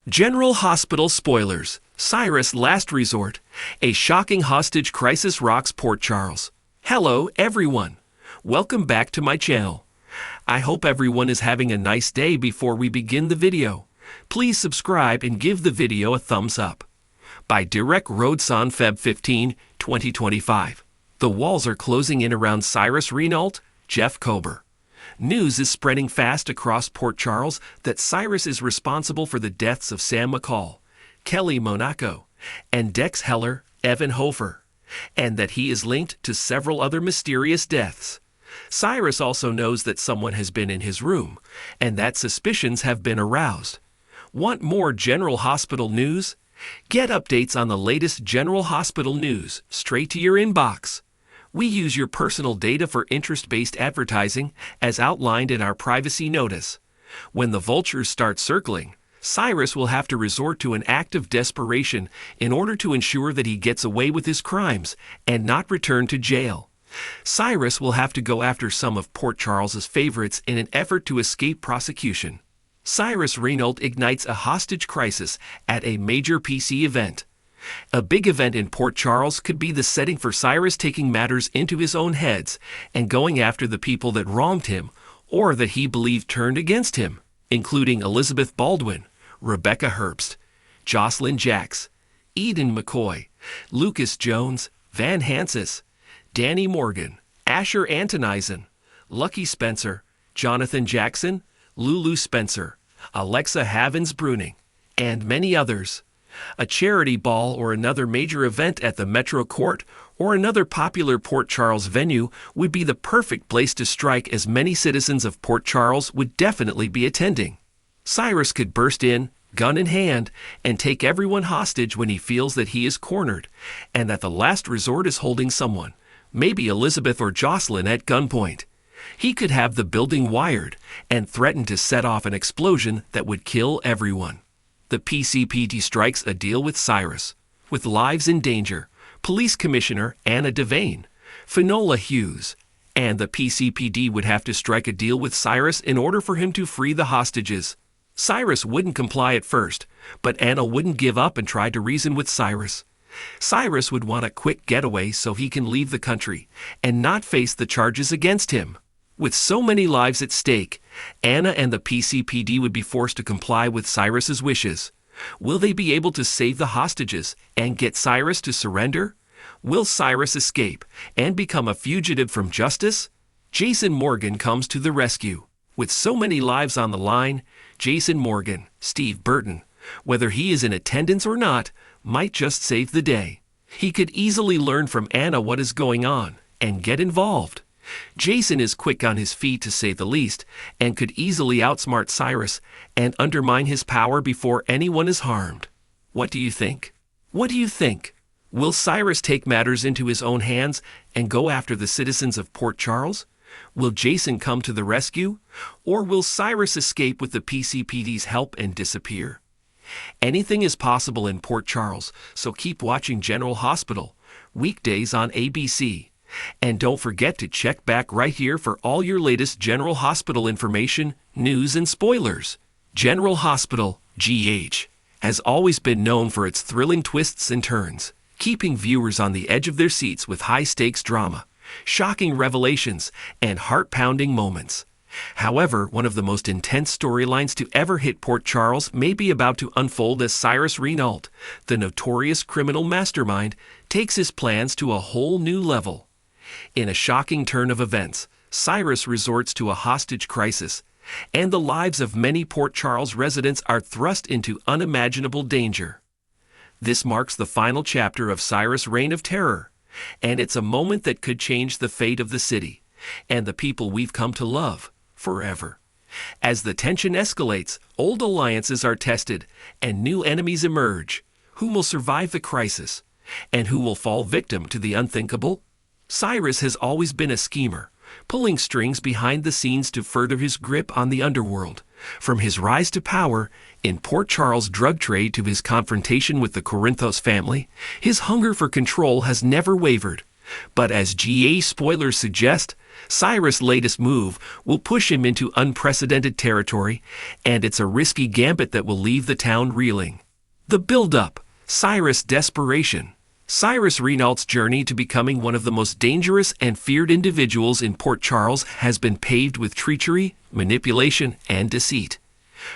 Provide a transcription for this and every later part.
General Hospital spoilers. Cyrus' last resort. A shocking hostage crisis rocks Port Charles. Hello, everyone. Welcome back to my channel. I hope everyone is having a nice day. Before we begin the video, please subscribe and give the video a thumbs up. By Direct Roads on Feb 15, 2025. The walls are closing in around Cyrus Renault, Jeff Kober. News is spreading fast across Port Charles that Cyrus is responsible for the deaths of Sam McCall, Kelly Monaco, and Dex Heller, Evan Hofer, and that he is linked to several other mysterious deaths. Cyrus also knows that someone has been in his room, and that suspicions have been aroused. Want more General Hospital news? Get updates on the latest General Hospital news straight to your inbox. We use your personal data for interest-based advertising, as outlined in our privacy notice. When the vultures start circling, Cyrus will have to resort to an act of desperation in order to ensure that he gets away with his crimes and not return to jail. Cyrus will have to go after some of Port Charles's favorites in an effort to escape prosecution. Cyrus Renault ignites a hostage crisis at a major PC event. A big event in Port Charles could be the setting for Cyrus taking matters into his own hands and going after the people that wronged him or that he believed turned against him, including Elizabeth Baldwin, Rebecca Herbst, Jocelyn Jacks, Eden McCoy, Lucas Jones, Van Hansis, Danny Morgan, Asher Antonisen, Lucky Spencer, Jonathan Jackson, Lulu Spencer, Alexa Havens-Bruning, and many others. A charity ball or another major event at the Metro Court or another popular Port Charles venue would be the perfect place to strike, as many citizens of Port Charles would definitely be attending. Cyrus could burst in, gun in hand, and take everyone hostage when he feels that he is cornered and that the last resort is holding someone, maybe Elizabeth or Jocelyn, at gunpoint. He could have the building wired and threaten to set off an explosion that would kill everyone. The PCPD strikes a deal with Cyrus. With lives in danger, Police Commissioner Anna Devane, Finola Hughes, and the PCPD would have to strike a deal with Cyrus in order for him to free the hostages. Cyrus wouldn't comply at first, but Anna wouldn't give up and try to reason with Cyrus. Cyrus would want a quick getaway so he can leave the country and not face the charges against him. With so many lives at stake, Anna and the PCPD would be forced to comply with Cyrus's wishes. Will they be able to save the hostages and get Cyrus to surrender? Will Cyrus escape and become a fugitive from justice? Jason Morgan comes to the rescue. With so many lives on the line, Jason Morgan, Steve Burton, whether he is in attendance or not, might just save the day. He could easily learn from Anna what is going on and get involved. Jason is quick on his feet, to say the least, and could easily outsmart Cyrus and undermine his power before anyone is harmed. What do you think? What do you think? Will Cyrus take matters into his own hands and go after the citizens of Port Charles? Will Jason come to the rescue? Or will Cyrus escape with the PCPD's help and disappear? Anything is possible in Port Charles, so keep watching General Hospital, weekdays on ABC. And don't forget to check back right here for all your latest General Hospital information, news, and spoilers. General Hospital, GH, has always been known for its thrilling twists and turns, keeping viewers on the edge of their seats with high-stakes drama, shocking revelations, and heart-pounding moments. However, one of the most intense storylines to ever hit Port Charles may be about to unfold as Cyrus Renault, the notorious criminal mastermind, takes his plans to a whole new level. In a shocking turn of events, Cyrus resorts to a hostage crisis, and the lives of many Port Charles residents are thrust into unimaginable danger. This marks the final chapter of Cyrus' reign of terror, and it's a moment that could change the fate of the city and the people we've come to love forever. As the tension escalates, old alliances are tested and new enemies emerge. Who will survive the crisis, and who will fall victim to the unthinkable? Cyrus has always been a schemer, pulling strings behind the scenes to further his grip on the underworld. From his rise to power in Port Charles' drug trade to his confrontation with the Corinthos family, his hunger for control has never wavered. But as GA spoilers suggest, Cyrus' latest move will push him into unprecedented territory, and it's a risky gambit that will leave the town reeling. The build-up, Cyrus' desperation. Cyrus Renault's journey to becoming one of the most dangerous and feared individuals in Port Charles has been paved with treachery, manipulation, and deceit.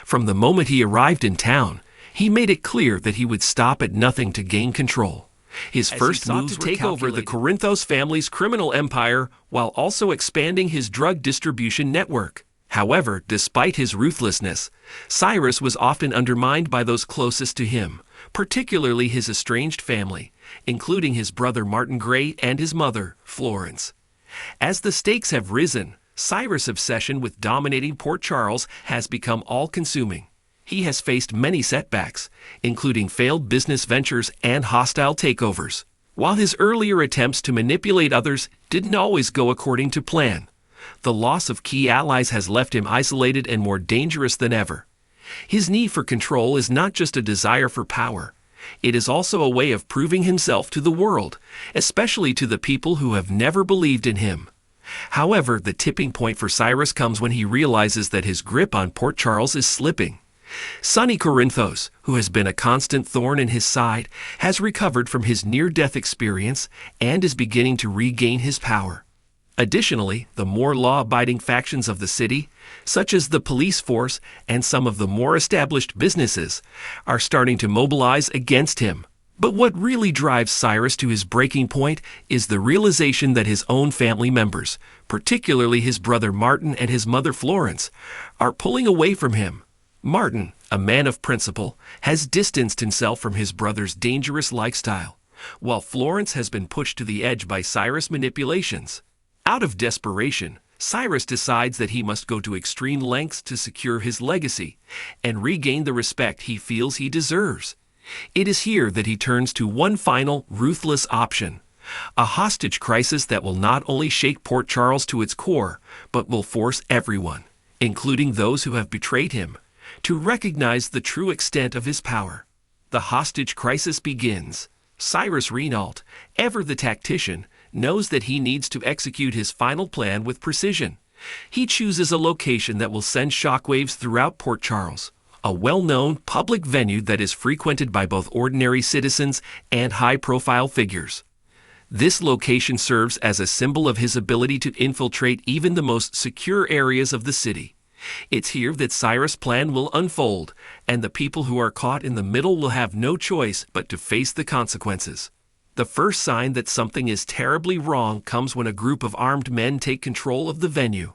From the moment he arrived in town, he made it clear that he would stop at nothing to gain control. His first moves were to take over the Corinthos family's criminal empire while also expanding his drug distribution network. However, despite his ruthlessness, Cyrus was often undermined by those closest to him, particularly his estranged family, including his brother Martin Gray and his mother, Florence. As the stakes have risen, Cyrus' obsession with dominating Port Charles has become all-consuming. He has faced many setbacks, including failed business ventures and hostile takeovers. While his earlier attempts to manipulate others didn't always go according to plan, the loss of key allies has left him isolated and more dangerous than ever. His need for control is not just a desire for power. It is also a way of proving himself to the world, especially to the people who have never believed in him. However, the tipping point for Cyrus comes when he realizes that his grip on Port Charles is slipping. Sonny Corinthos, who has been a constant thorn in his side, has recovered from his near-death experience and is beginning to regain his power. Additionally, the more law-abiding factions of the city, such as the police force and some of the more established businesses, are starting to mobilize against him. But what really drives Cyrus to his breaking point is the realization that his own family members, particularly his brother Martin and his mother Florence, are pulling away from him. Martin, a man of principle, has distanced himself from his brother's dangerous lifestyle, while Florence has been pushed to the edge by Cyrus' manipulations. Out of desperation, Cyrus decides that he must go to extreme lengths to secure his legacy and regain the respect he feels he deserves. It is here that he turns to one final, ruthless option: a hostage crisis that will not only shake Port Charles to its core, but will force everyone, including those who have betrayed him, to recognize the true extent of his power. The hostage crisis begins. Cyrus Renault, ever the tactician, knows that he needs to execute his final plan with precision. He chooses a location that will send shockwaves throughout Port Charles, a well-known public venue that is frequented by both ordinary citizens and high-profile figures. This location serves as a symbol of his ability to infiltrate even the most secure areas of the city. It's here that Cyrus' plan will unfold, and the people who are caught in the middle will have no choice but to face the consequences. The first sign that something is terribly wrong comes when a group of armed men take control of the venue.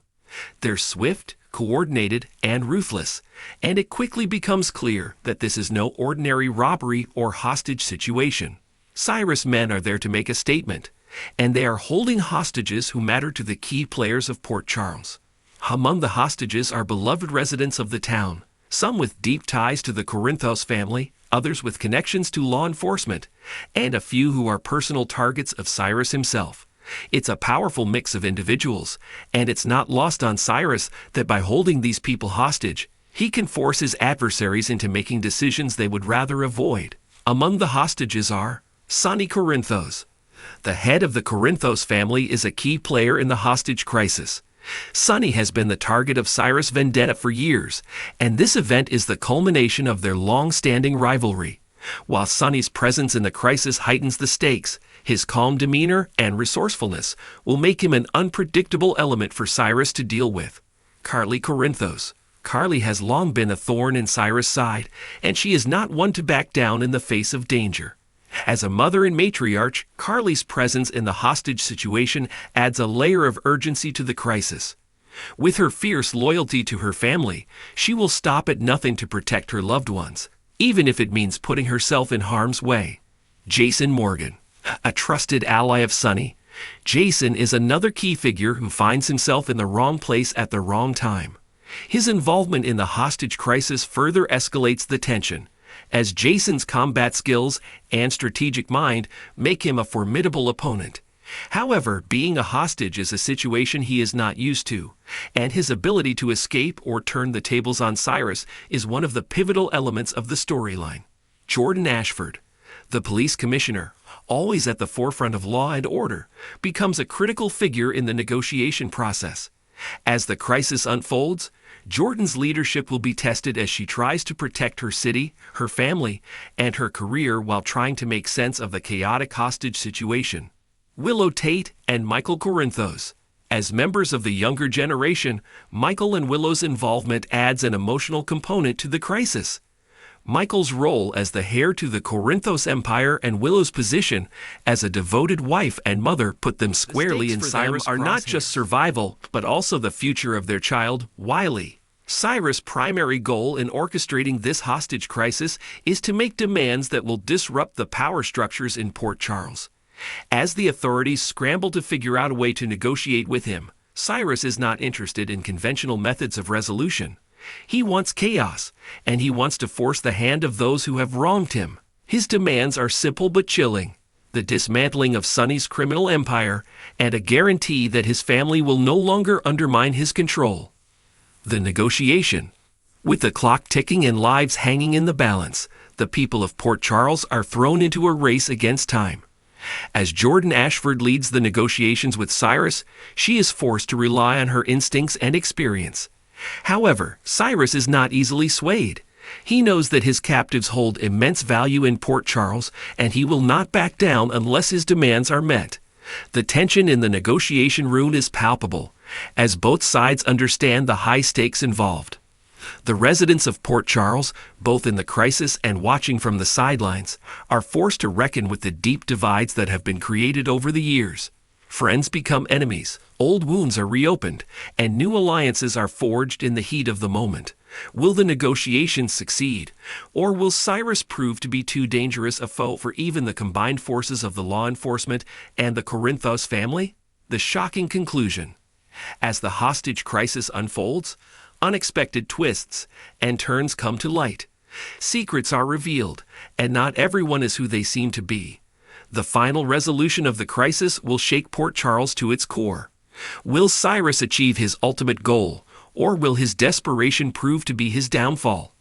They're swift, coordinated, and ruthless, and it quickly becomes clear that this is no ordinary robbery or hostage situation. Cyrus' men are there to make a statement, and they are holding hostages who matter to the key players of Port Charles. Among the hostages are beloved residents of the town, some with deep ties to the Corinthos family, others with connections to law enforcement, and a few who are personal targets of Cyrus himself. It's a powerful mix of individuals, and it's not lost on Cyrus that by holding these people hostage, he can force his adversaries into making decisions they would rather avoid. Among the hostages are Sonny Corinthos. The head of the Corinthos family is a key player in the hostage crisis. Sonny has been the target of Cyrus' vendetta for years, and this event is the culmination of their long-standing rivalry. While Sonny's presence in the crisis heightens the stakes, his calm demeanor and resourcefulness will make him an unpredictable element for Cyrus to deal with. Carly Corinthos. Carly has long been a thorn in Cyrus' side, and she is not one to back down in the face of danger. As a mother and matriarch, Carly's presence in the hostage situation adds a layer of urgency to the crisis. With her fierce loyalty to her family, she will stop at nothing to protect her loved ones, even if it means putting herself in harm's way. Jason Morgan, a trusted ally of Sonny. Jason is another key figure who finds himself in the wrong place at the wrong time. His involvement in the hostage crisis further escalates the tension, as Jason's combat skills and strategic mind make him a formidable opponent. However, being a hostage is a situation he is not used to, and his ability to escape or turn the tables on Cyrus is one of the pivotal elements of the storyline. Jordan Ashford. The police commissioner, always at the forefront of law and order, becomes a critical figure in the negotiation process. As the crisis unfolds, Jordan's leadership will be tested as she tries to protect her city, her family, and her career while trying to make sense of the chaotic hostage situation. Willow Tate and Michael Corinthos. As members of the younger generation, Michael and Willow's involvement adds an emotional component to the crisis. Michael's role as the heir to the Corinthos Empire and Willow's position as a devoted wife and mother put them squarely in Cyrus' are not just survival, but also the future of their child, Wiley. Cyrus' primary goal in orchestrating this hostage crisis is to make demands that will disrupt the power structures in Port Charles. As the authorities scramble to figure out a way to negotiate with him, Cyrus is not interested in conventional methods of resolution. He wants chaos, and he wants to force the hand of those who have wronged him. His demands are simple but chilling: the dismantling of Sonny's criminal empire and a guarantee that his family will no longer undermine his control. The negotiation. With the clock ticking and lives hanging in the balance, the people of Port Charles are thrown into a race against time. As Jordan Ashford leads the negotiations with Cyrus, she is forced to rely on her instincts and experience. However, Cyrus is not easily swayed. He knows that his captives hold immense value in Port Charles, and he will not back down unless his demands are met. The tension in the negotiation room is palpable, as both sides understand the high stakes involved. The residents of Port Charles, both in the crisis and watching from the sidelines, are forced to reckon with the deep divides that have been created over the years. Friends become enemies, old wounds are reopened, and new alliances are forged in the heat of the moment. Will the negotiations succeed, or will Cyrus prove to be too dangerous a foe for even the combined forces of the law enforcement and the Corinthos family? The shocking conclusion. As the hostage crisis unfolds, unexpected twists and turns come to light. Secrets are revealed, and not everyone is who they seem to be. The final resolution of the crisis will shake Port Charles to its core. Will Cyrus achieve his ultimate goal, or will his desperation prove to be his downfall?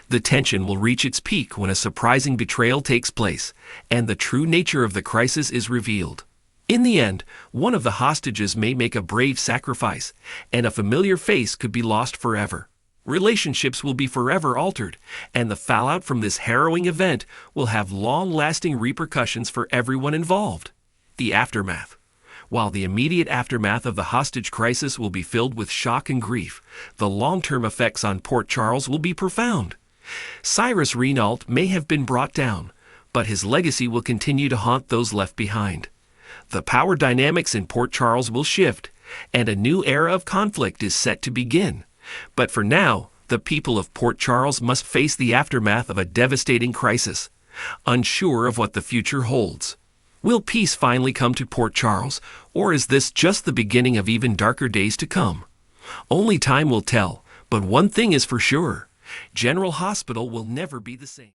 The tension will reach its peak when a surprising betrayal takes place, and the true nature of the crisis is revealed. In the end, one of the hostages may make a brave sacrifice, and a familiar face could be lost forever. Relationships will be forever altered, and the fallout from this harrowing event will have long-lasting repercussions for everyone involved. The aftermath. While the immediate aftermath of the hostage crisis will be filled with shock and grief, the long-term effects on Port Charles will be profound. Cyrus Renault may have been brought down, but his legacy will continue to haunt those left behind. The power dynamics in Port Charles will shift, and a new era of conflict is set to begin. But for now, the people of Port Charles must face the aftermath of a devastating crisis, unsure of what the future holds. Will peace finally come to Port Charles, or is this just the beginning of even darker days to come? Only time will tell, but one thing is for sure: General Hospital will never be the same.